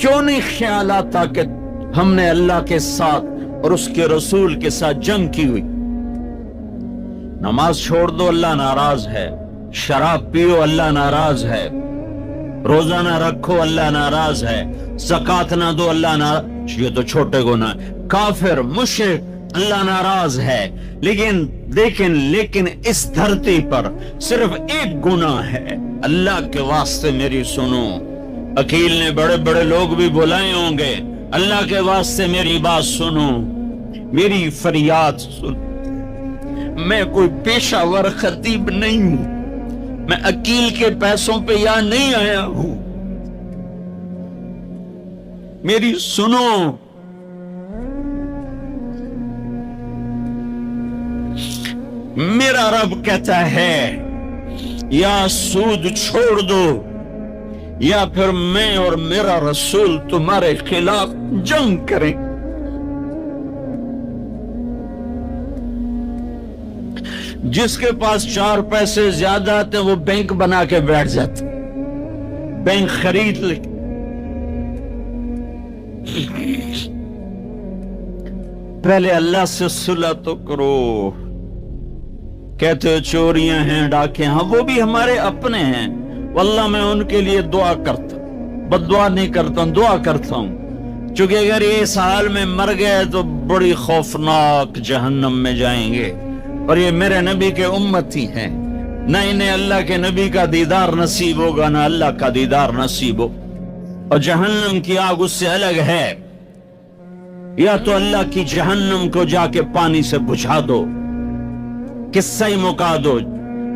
کیوں نہیں خیال آتا کہ ہم نے اللہ کے ساتھ اور اس کے رسول کے ساتھ جنگ کی ہوئی؟ نماز چھوڑ دو اللہ ناراض ہے، شراب پیو اللہ ناراض ہے، روزہ نہ رکھو اللہ ناراض ہے، زکات نہ دو اللہ ناراض، یہ تو چھوٹے گناہ، کافر مشرک اللہ ناراض ہے، لیکن اس دھرتی پر صرف ایک گناہ ہے۔ اللہ کے واسطے میری سنو، عقیل نے بڑے بڑے لوگ بھی بلائے ہوں گے، اللہ کے واسطے میری بات سنو، میری فریاد سنو۔ میں کوئی پیشہ ور خطیب نہیں ہوں، میں عقیل کے پیسوں پہ یہاں نہیں آیا ہوں، میری سنو۔ میرا رب کہتا ہے یا سود چھوڑ دو یا پھر میں اور میرا رسول تمہارے خلاف جنگ کریں۔ جس کے پاس 4 پیسے زیادہ آتے وہ بینک بنا کے بیٹھ جاتے، بینک خرید لے۔ پہلے اللہ سے صلح تو کرو۔ کہتے چوریاں ہیں، ڈاکے ہیں، وہ بھی ہمارے اپنے ہیں، واللہ میں ان کے لیے دعا کرتا ہوں، بد دعا نہیں کرتا ہوں، دعا کرتا ہوں، چونکہ اگر یہ اس حال میں مر گئے تو بڑی خوفناک جہنم میں جائیں گے، اور یہ میرے نبی کے امتی ہیں، نہ انہیں اللہ کے نبی کا دیدار نصیب ہوگا نہ اللہ کا دیدار نصیب ہو، اور جہنم کی آگ اس سے الگ ہے۔ یا تو اللہ کی جہنم کو جا کے پانی سے بجھا دو، قصہ ہی مکا دو،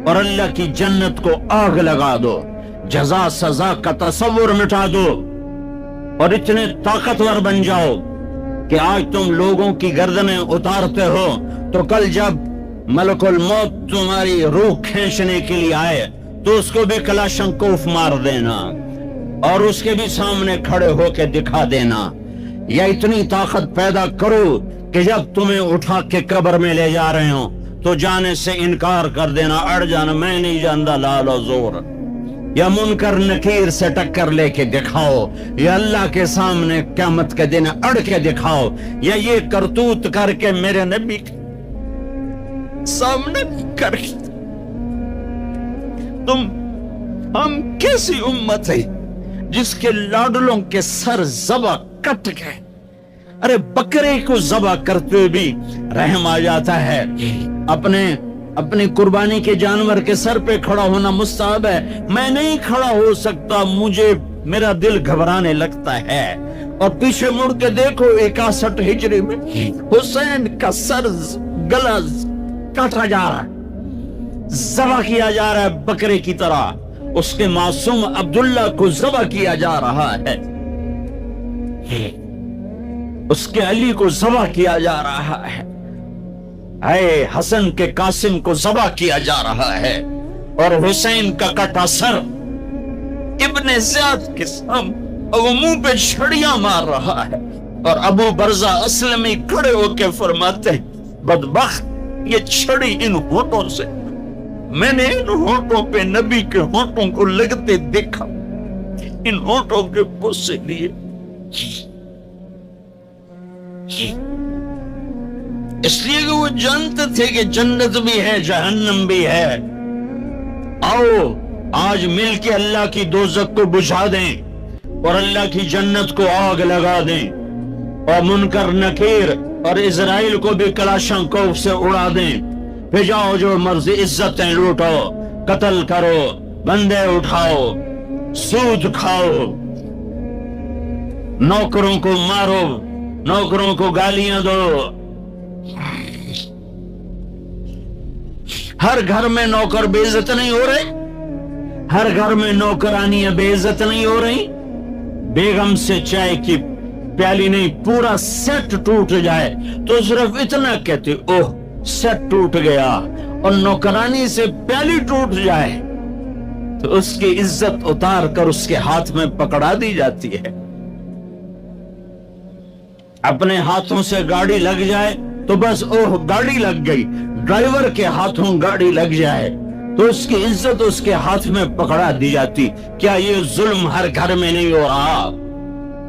اور اللہ کی جنت کو آگ لگا دو، جزا سزا کا تصور مٹا دو، اور اتنے طاقتور بن جاؤ کہ آج تم لوگوں کی گردنیں اتارتے ہو تو کل جب ملک الموت تمہاری روح کھینچنے کے لیے آئے تو اس کو بھی کلاشنکوف مار دینا اور اس کے بھی سامنے کھڑے ہو کے دکھا دینا، یا اتنی طاقت پیدا کرو کہ جب تمہیں اٹھا کے قبر میں لے جا رہے ہوں تو جانے سے انکار کر دینا، اڑ جانا، میں نہیں جانتا لال و زور، یا منکر نکیر سے ٹکر لے کے دکھاؤ، یا اللہ کے سامنے قیامت کے دن اڑ کے دکھاؤ، یا یہ کرتوت کر کے میرے نبی کے سامنے کر کے۔ ہم کیسی امت ہے جس کے لاڈلوں کے سر ذبح کٹ گئے؟ ارے بکرے کو ذبح کرتے بھی رحم آ جاتا ہے، اپنی قربانی کے جانور کے سر پہ کھڑا ہونا مستحب ہے، میں نہیں کھڑا ہو سکتا، میرا دل گھبرانے لگتا ہے۔ اور پیچھے مڑ کے دیکھو 61 ہجری میں حسین کا سر گلا کاٹا جا رہا ہے، ذبح کیا جا رہا ہے بکرے کی طرح، اس کے معصوم عبداللہ کو ذبح کیا جا رہا ہے، اس کے علی کو ذبح کیا جا رہا ہے، اے حسن کے قاسم کو ذبح کیا جا رہا ہے، اور حسین کا کٹا سر ابن زیاد کے سامنے اور وہ منہ پہ چھڑیاں مار رہا ہے، اور ابو برزہ اسلمی کھڑے ہو کے فرماتے ہیں بدبخت، یہ چھڑی ان ہونٹوں سے، میں نے ان ہونٹوں پہ نبی کے ہونٹوں کو لگتے دیکھا، ان ہونٹوں کے غصے لیے، اس لیے کہ وہ جانتے تھے کہ جنت بھی ہے جہنم بھی ہے۔ آؤ آج مل کے اللہ کی دوزخ کو بجھا دیں اور اللہ کی جنت کو آگ لگا دیں، اور منکر نکیر اور اسرائیل کو بھی کلاشنکوف سے اڑا دیں، پھر جاؤ جو مرضی عزتیں لوٹو، قتل کرو، بندے اٹھاؤ، سود کھاؤ، نوکروں کو مارو، نوکروں کو گالیاں دو۔ ہر گھر میں نوکر بے عزت نہیں ہو رہے، ہر گھر میں نوکرانیاں بے عزت نہیں ہو رہی، بیگم سے چائے کی پیالی نہیں پورا سیٹ ٹوٹ جائے تو صرف اتنا کہتے اوہ سیٹ ٹوٹ گیا، اور نوکرانی سے پیالی ٹوٹ جائے تو اس کی عزت اتار کر اس کے ہاتھ میں پکڑا دی جاتی ہے۔ اپنے ہاتھوں سے گاڑی لگ جائے تو بس اوہ گاڑی لگ گئی، ڈرائیور کے ہاتھوں گاڑی لگ جائے تو اس کی عزت اس کے ہاتھ میں پکڑا دی جاتی۔ کیا یہ ظلم ہر گھر میں نہیں ہو رہا؟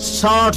60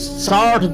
60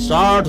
60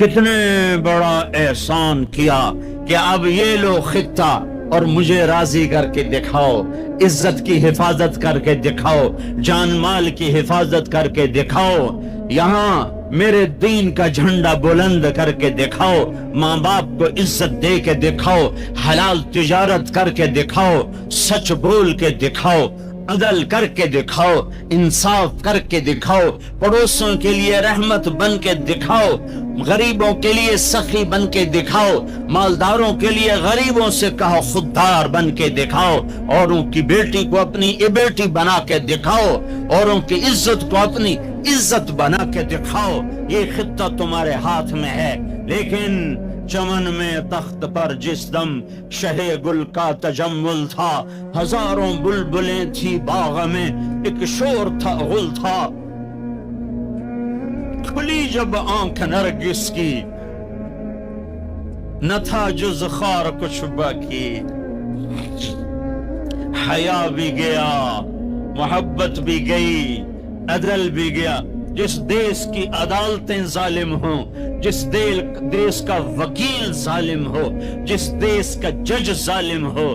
کتنے بڑا احسان کیا کہ اب یہ لو خطہ اور مجھے راضی کر کے دکھاؤ، عزت کی حفاظت کر کے دکھاؤ، جان مال کی حفاظت کر کے دکھاؤ، یہاں میرے دین کا جھنڈا بلند کر کے دکھاؤ، ماں باپ کو عزت دے کے دکھاؤ، حلال تجارت کر کے دکھاؤ، سچ بول کے دکھاؤ، عدل کر کے دکھاؤ، انصاف کر کے دکھاؤ، پڑوسوں کے لیے رحمت بن کے دکھاؤ، غریبوں کے لیے سخی بن کے دکھاؤ، مالداروں کے لیے غریبوں سے کہو خوددار بن کے دکھاؤ، اوروں کی بیٹی کو اپنی بیٹی بنا کے دکھاؤ، اوروں کی عزت کو اپنی عزت بنا کے دکھاؤ۔ یہ خطہ تمہارے ہاتھ میں ہے، لیکن چمن میں تخت پر جس دم شہ گل کا تجمل تھا، ہزاروں بلبلیں تھی باغ میں، ایک شور تھا غل تھا، کھلی جب آنکھ نرگس کی نہ تھا جز خار کچھ باقی، حیا بھی گیا، محبت بھی گئی، عدل بھی گیا۔ جس دیس کی عدالتیں ظالم ہوں، جس دیس کا وکیل ظالم ہو، جس دیس کا جج ظالم ہو،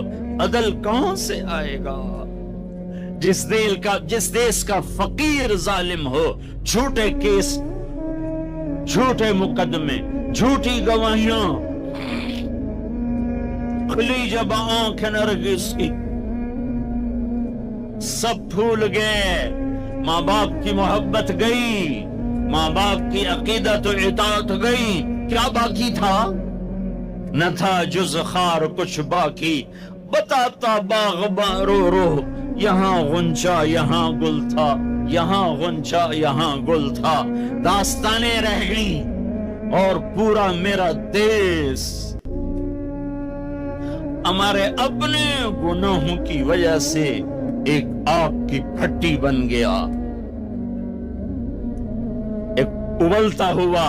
عدل کہاں سے آئے گا؟ جس دیس کا فقیر ظالم ہو، جھوٹے کیس، جھوٹے مقدمے، جھوٹی گواہیاں، کھلی جب آنکھ نرگس کی، سب بھول گئے، ماں باپ کی محبت گئی، ماں باپ کی عقیدت و اطاعت گئی، کیا باقی تھا؟ نہ تھا جز خار کچھ باقی، بتاتا باغباں رو رو، یہاں غنچہ یہاں گل تھا، یہاں غنچہ یہاں گل تھا، داستانیں رہ گئیں اور پورا میرا دیس ہمارے اپنے گناہوں کی وجہ سے ایک آگ کی پھٹی بن گیا، ایک ابلتا ہوا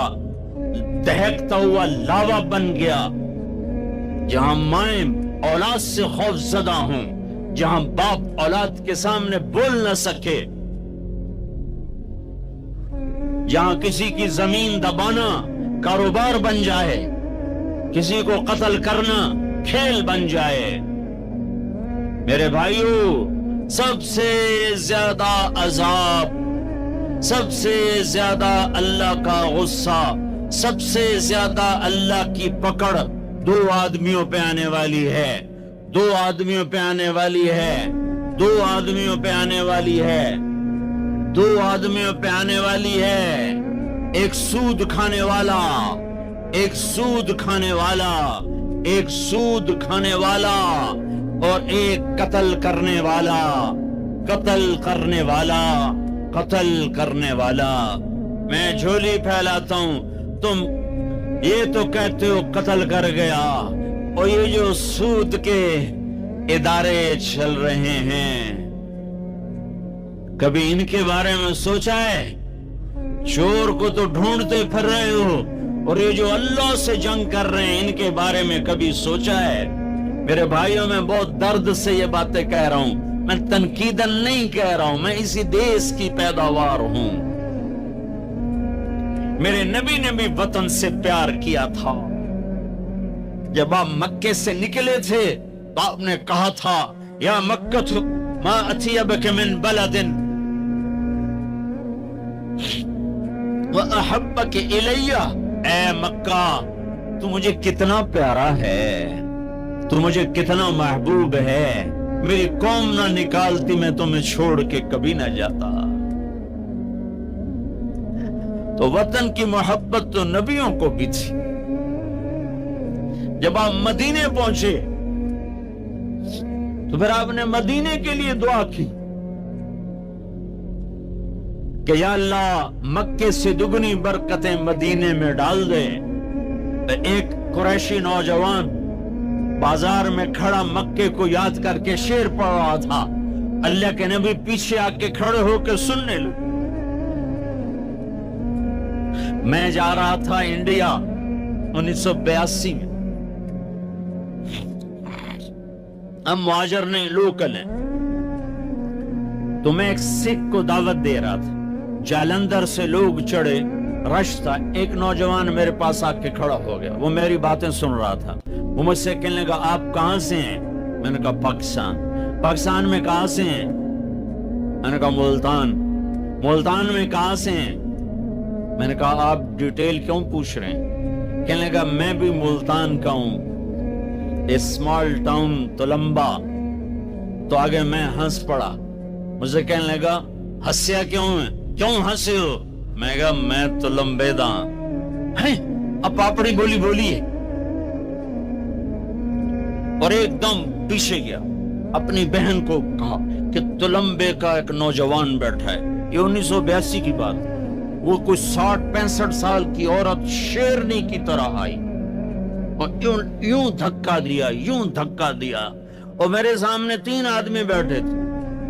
دہکتا ہوا لاوا بن گیا، جہاں مائیں اولاد سے خوف زدہ ہوں، جہاں باپ اولاد کے سامنے بول نہ سکے، جہاں کسی کی زمین دبانا کاروبار بن جائے، کسی کو قتل کرنا کھیل بن جائے۔ میرے بھائیو، سب سے زیادہ عذاب، سب سے زیادہ اللہ کا غصہ، سب سے زیادہ اللہ کی پکڑ دو آدمیوں پہ آنے والی ہے، دو آدمیوں پہ آنے والی ہے، دو آدمیوں پہ آنے والی ہے، دو آدمیوں پہ آنے والی ہے، ایک سود کھانے والا، ایک سود کھانے والا، ایک سود کھانے والا، اور ایک قتل کرنے والا، قتل کرنے والا، قتل کرنے والا۔ میں جھولی پھیلاتا ہوں، تم یہ تو کہتے ہو قتل کر گیا، اور یہ جو سود کے ادارے چل رہے ہیں، کبھی ان کے بارے میں سوچا ہے؟ چور کو تو ڈھونڈتے پھر رہے ہو، اور یہ جو اللہ سے جنگ کر رہے ہیں، ان کے بارے میں کبھی سوچا ہے؟ میرے بھائیوں، میں بہت درد سے یہ باتیں کہہ رہا ہوں، میں تنقیداً نہیں کہہ رہا ہوں، میں اسی دیس کی پیداوار ہوں۔ میرے نبی نے بھی وطن سے پیار کیا تھا۔ جب آپ مکے سے نکلے تھے تو آپ نے کہا تھا، یا مکہ ما اطیبک من بلد وَأَحَبَّكِ إِلَيَّ، اے مکہ تو مجھے کتنا پیارا ہے، تو مجھے کتنا محبوب ہے، میری قوم نہ نکالتی میں تمہیں چھوڑ کے کبھی نہ جاتا۔ تو وطن کی محبت تو نبیوں کو بھی تھی۔ جب آپ مدینے پہنچے تو پھر آپ نے مدینے کے لیے دعا کی کہ یا اللہ مکے سے دگنی برکتیں مدینے میں ڈال دے۔ ایک قریشی نوجوان بازار میں کھڑا مکے کو یاد کر کے شعر پڑھ رہا تھا، اللہ کے نبی پیچھے آ کے کھڑے ہو کے سننے لگے۔ میں جا رہا تھا انڈیا 1982 میں، ہم مہاجر نہیں لوکل ہیں، تو میں ایک سکھ کو دعوت دے رہا تھا، جالندھر سے لوگ چڑھے رش تھا. ایک نوجوان میرے پاس آ کے کھڑا ہو گیا, وہ میری باتیں سن رہا تھا. وہ مجھ سے کہنے لگا آپ کہاں سے ہیں؟ میں نے کہا پاکستان. پاکستان میں کہاں سے ہیں؟ میں نے کہا ملتان. ملتان میں کہاں سے ہیں؟ میں نے کہا آپ ڈیٹیل کیوں پوچھ رہے ہیں؟ کہنے لگا میں بھی ملتان کا ہوں, اسمال ٹاؤن تلمبا. تو آگے میں ہنس پڑا. مجھے کہنے لگا ہنسیا کیوں ہے, کیوں ہنسے ہو؟ میں کہا میں تلمبے دا. اب پاپڑی بولی بولی ہے اور ایک دم پیچھے گیا. اپنی بہن کو کہا کہ تلمبے کا ایک نوجوان بیٹھا ہے. یہ 1982 کی بات. وہ کوئی 60-65 سال کی عورت شیرنی کی طرح آئی اور یوں دھکا دیا, یوں دھکا دیا. اور میرے سامنے 3 آدمی بیٹھے تھے,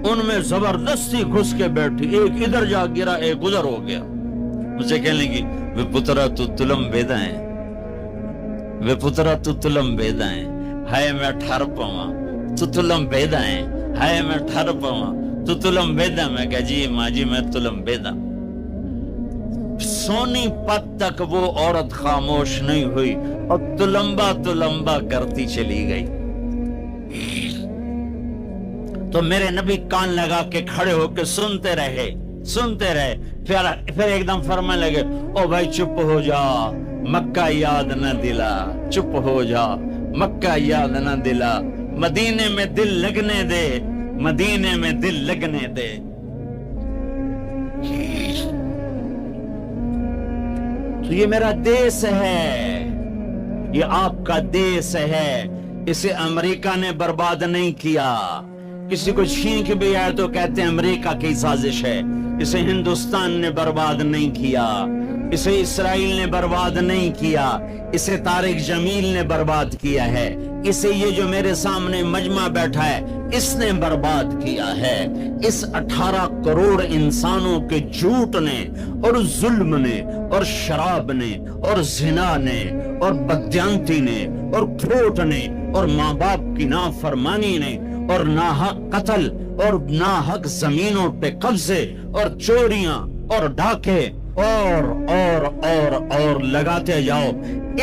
ان میں زبردستی گھس کے بیٹھی. ایک ادھر جا گرا, ایک ادھر ہو گیا. مجھے کہنے لگی وہ پترا تو تلمبیدا ہے, وہ پترا تو تلمبیدا ہے. ہائے میں ٹھر پاواں تو تلمبیدا ہے, ہائے میں ٹھر پاواں تو تلمبیدا. میں کہا جی ماں جی میں تلمبیدا. سونی پت تک وہ عورت خاموش نہیں ہوئی اور تلمبا تلمبا کرتی چلی گئی. تو میرے نبی کان لگا کے کھڑے ہو کے سنتے رہے. پھر ایک دم فرمانے لگے او بھائی چپ ہو جا, مکہ یاد نہ دلا. چپ ہو جا, مکہ یاد نہ دلا. مدینے میں دل لگنے دے, مدینے میں دل لگنے دے. تو یہ میرا دیس ہے, یہ آپ کا دیس ہے. اسے امریکہ نے برباد نہیں کیا. کسی کو چھین کے بھی آئے تو کہتے ہیں امریکہ کی سازش ہے. اسے ہندوستان نے برباد نہیں کیا, اسے اسرائیل نے برباد نہیں کیا, اسے طارق جمیل نے برباد کیا ہے. اسے یہ جو میرے سامنے مجمع بیٹھا ہے اس نے برباد کیا ہے. اس 18 کروڑ انسانوں کے جھوٹ نے اور ظلم نے اور شراب نے اور زنا نے اور بددیانتی نے اور کھوٹ نے اور ماں باپ کی نافرمانی نے اور ناحق قتل اور ناحق زمینوں پہ قبضے اور چوریاں اور ڈاکے اور لگاتے جاؤ,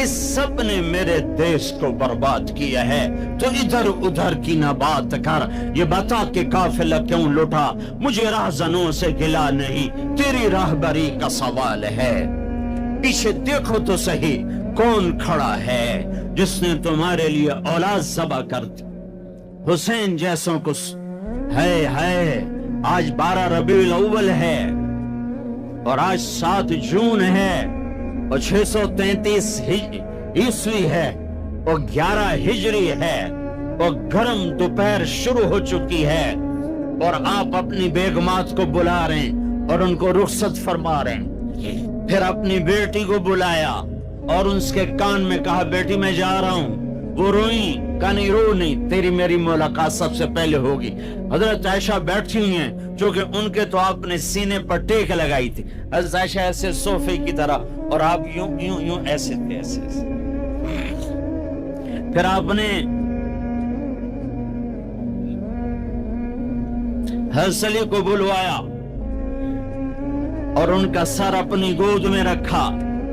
اس سب نے میرے دیش کو برباد کیا ہے. تو ادھر ادھر کی نہ بات کر, یہ بتا کہ قافلہ کیوں لٹا. مجھے راہزنوں سے گلا نہیں, تیری راہبری کا سوال ہے. پیچھے دیکھو تو صحیح کون کھڑا ہے جس نے تمہارے لیے اولاد ذبح کر دی. حسین جیسوں کو ہے. آج 12 ربیع الاول ہے اور آج 7 جون ہے اور 633 عیسوی ہے اور 11 ہجری ہے اور گرم دوپہر شروع ہو چکی ہے اور آپ اپنی بیگمات کو بلا رہے ہیں اور ان کو رخصت فرما رہے ہیں. پھر اپنی بیٹی کو بلایا اور ان کے کان میں کہا بیٹی میں جا رہا ہوں. وہ روئیں, کہا نہیں رو نہیں, تیری میری ملاقات سب سے پہلے ہوگی. حضرت عائشہ بیٹھی ہوئی ہیں چونکہ ان کے تو آپ نے سینے پر ٹیک لگائی تھی. حضرت عائشہ ایسے صوفے کی طرح اور آپ یوں یوں یوں ایسے تھے, ایسے. پھر آپ نے حضرت علی کو بلوایا اور ان کا سر اپنی گود میں رکھا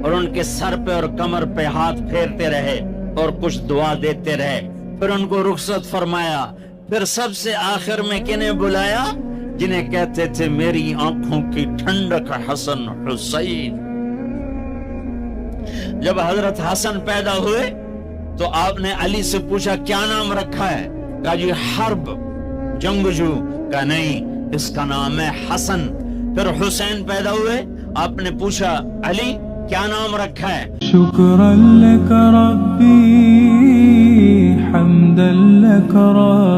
اور ان کے سر پہ اور کمر پہ ہاتھ پھیرتے رہے اور کچھ دعا دیتے رہے. پھر ان کو رخصت فرمایا. پھر سب سے آخر میں کنہیں بلایا؟ جنہیں کہتے تھے میری آنکھوں کی ٹھنڈک حسن حسین. جب حضرت حسن پیدا ہوئے تو آپ نے علی سے پوچھا کیا نام رکھا ہے؟ کہا جی حرب, جنگجو. کہا نہیں, اس کا نام ہے حسن. پھر حسین پیدا ہوئے, آپ نے پوچھا علی کیا نام رکھا ہے؟ شکرا لک ربی حمدا لک ربی